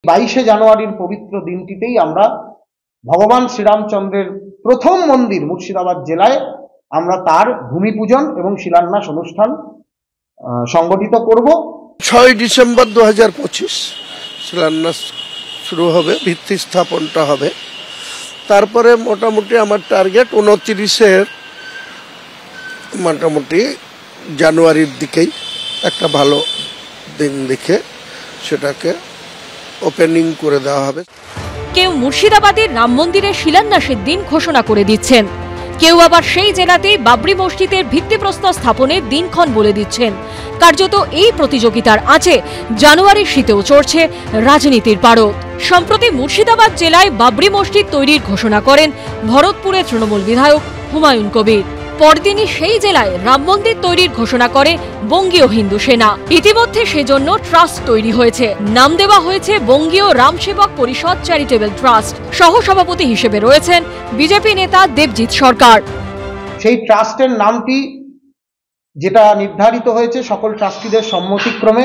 22শে জানুয়ারির পবিত্র দিনটিতেই আমরা ভগবান শ্রীরামচন্দ্রের প্রথম মন্দির মুর্শিদাবাদ জেলায় আমরা তার ভূমি পূজন এবং শিলান্যাস অনুষ্ঠান সংগঠিত করব। 6 ডিসেম্বর 2025 শিলান্যাস শুরু হবে, ভিত্তি স্থাপনটা হবে। তারপরে মোটামুটি আমার টার্গেট 29-এর মোটামুটি জানুয়ারির দিকেই একটা ভালো দিন দেখে সেটাকে ওপেনিং করে দেওয়া হবে। কেউ মুর্শিদাবাদের রাম মন্দিরের শিলান্যাসের দিন ঘোষণা করে দিচ্ছেন, কেউ আবার সেই জেলাতেই বাবরি মসজিদের ভিত্তিপ্রস্তর স্থাপনের দিনক্ষণ বলে দিচ্ছেন। কার্যত এই প্রতিযোগিতার আঁচে জানুয়ারির শীতেও চড়ছে রাজনীতির পারদ। সম্প্রতি মুর্শিদাবাদ জেলায় বাবরি মসজিদ তৈরির ঘোষণা করেন ভরতপুরের তৃণমূল বিধায়ক হুমায়ুন কবির। পরদিনই সেই জেলায় রাম মন্দির তৈরির ঘোষণা করে বঙ্গীয় হিন্দু সেনা। ইতিমধ্যে সেজন্য ট্রাস্ট তৈরি হয়েছে, নাম দেওয়া হয়েছে বঙ্গীয় রাম সেবক পরিষদ চ্যারিটেবল ট্রাস্ট। সহসভাপতি হিসেবে রয়েছেন বিজেপি নেতা দেবজিৎ সরকার। সেই ট্রাস্টের নামটি যেটা নির্ধারিত হয়েছে সকল ট্রাস্টিদের সম্মতিক্রমে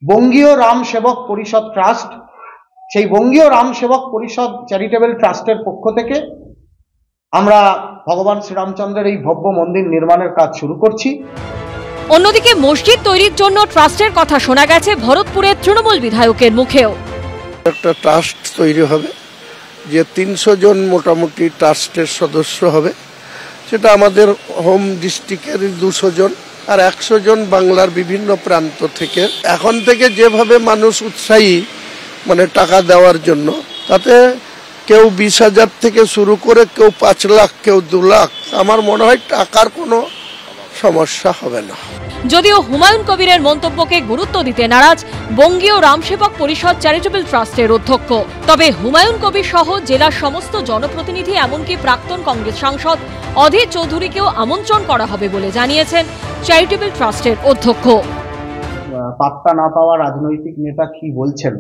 বঙ্গীয় রাম সেবক পরিষদ ট্রাস্ট। সেই বঙ্গীয় রাম সেবক পরিষদ চ্যারিটেবল ট্রাস্টের পক্ষ থেকে আমরা ভগবান শ্রীরামচন্দ্রের এই ভব্য মন্দির নির্মাণের কাজ শুরু করছি। অন্যদিকে মসজিদ তৈরির জন্য ট্রাস্টের কথা শোনা গেছে ভরতপুরের তৃণমূল বিধায়কের মুখেও। একটা ট্রাস্ট তৈরি হবে, যে 300 জন মোটামুটি ট্রাস্টের সদস্য হবে। সেটা আমাদের হোম ডিস্ট্রিক্টের 200 জন আর 100 জন বাংলার বিভিন্ন প্রান্ত থেকে। এখন থেকে যেভাবে মানুষ উৎসাহী মানে টাকা দেওয়ার জন্য, তাতে কেউ 20,000 থেকে শুরু করে কেউ 5 লাখ, কেউ 2 লাখ, আমার মনে হয় টাকার কোনো সমস্যা হবে না। যদিও হুমায়ুন কবিরের মন্তব্যকে গুরুত্ব দিতে নারাজ বঙ্গীয় রাম সেবক পরিষদ চ্যারিটেবল ট্রাস্টের অধ্যক্ষ। তবে হুমায়ুন কবির সহ জেলার সমস্ত জনপ্রতিনিধি এমনকি প্রাক্তন কংগ্রেস সাংসদ অধীর চৌধুরীকেও আমন্ত্রণ করা হবে বলে জানিয়েছেন চ্যারিটেবল ট্রাস্টের অধ্যক্ষ। পাত্তা না পাওয়া রাজনৈতিক নেতা কি বলছেন,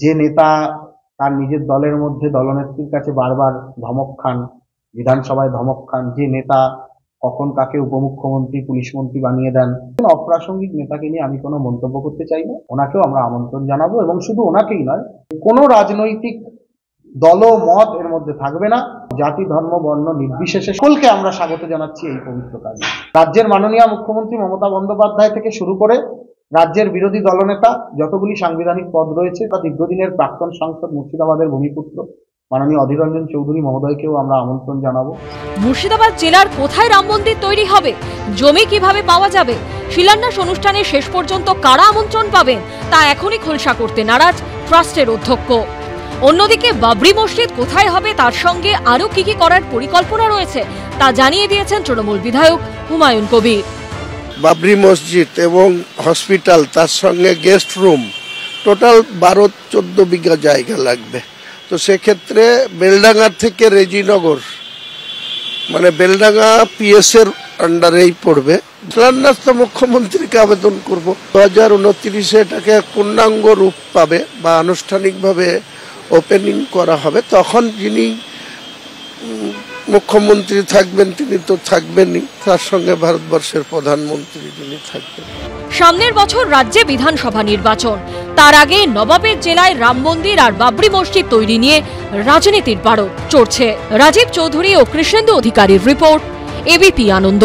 যে নেতা তার নিজের দলের মধ্যে দলনেত্রীর কাছে বারবার ধমক খান, বিধানসভায় ধমক খান, যে নেতা কখন কাকে উপমুখ্যমন্ত্রী পুলিশ মন্ত্রী বানিয়ে দেন, অপ্রাসঙ্গিক নেতাকে নিয়ে আমি কোনো মন্তব্য করতে চাই না। ওনাকেও আমরা আমন্ত্রণ জানাবো এবং শুধু ওনাকেই নয়, কোনো রাজনৈতিক দল মত এর মধ্যে থাকবে না। জাতি ধর্ম বর্ণ নির্বিশেষে সকলকে আমরা স্বাগত জানাচ্ছি এই পবিত্র কাজে। রাজ্যের মাননীয় মুখ্যমন্ত্রী মমতা বন্দ্যোপাধ্যায় থেকে শুরু করে রাজ্যের বিরোধী দলনেতা যতগুলি সাংবিধানিক পদ রয়েছে, তা দীর্ঘদিনের প্রাক্তন সাংসদ মুর্শিদাবাদের ভূমিপুত্র মাননীয় অধীর রঞ্জন চৌধুরী মহোদয়কেও আমরা আমন্ত্রণ জানাবো। মুর্শিদাবাদ জেলার কোথায় রাম মন্দির তৈরি হবে, জমি কিভাবে পাওয়া যাবে, শিলান্যাস অনুষ্ঠানে শেষ পর্যন্ত কারা আমন্ত্রণ পাবেন, তা এখনই খোলসা করতে নারাজ ট্রাস্টের অধ্যক্ষ। অন্যদিকে বাবরি মসজিদ কোথায় হবে তার সঙ্গে আরো কি করার পরিকল্পনা রয়েছে তা জানিয়ে দিয়েছেন তৃণমূল বিধায়ক হুমায়ুন কবির। বাবরি মসজিদ এবং হসপিটাল, তার সঙ্গে গেস্ট রুম, টোটাল 12-14 বিঘা জায়গা লাগবে। তো সেক্ষেত্রে বেলডাঙ্গা থেকে রেজিনগর, মানে বেলডাঙ্গা পিএস এর আন্ডারেই পড়বে। শিলান্যাস তো মুখ্যমন্ত্রীকে আবেদন করব। 2029-এ এটাকে পূর্ণাঙ্গ রূপ পাবে বা আনুষ্ঠানিকভাবে ওপেনিং করা হবে। তখন যিনি মুখ্যমন্ত্রী থাকবেন তিনি তো থাকবেনই, তার সঙ্গে ভারতবর্ষের প্রধানমন্ত্রী যিনি থাকবেন। সামনের বছর রাজ্যে বিধানসভা নির্বাচন, তার আগে নবাবের জেলায় রাম মন্দির আর বাবরি মসজিদ তৈরি নিয়ে রাজনীতির পারদ চড়ছে। রাজীব চৌধুরী ও কৃষ্ণেন্দু অধিকারীর রিপোর্ট, এবিপি আনন্দ।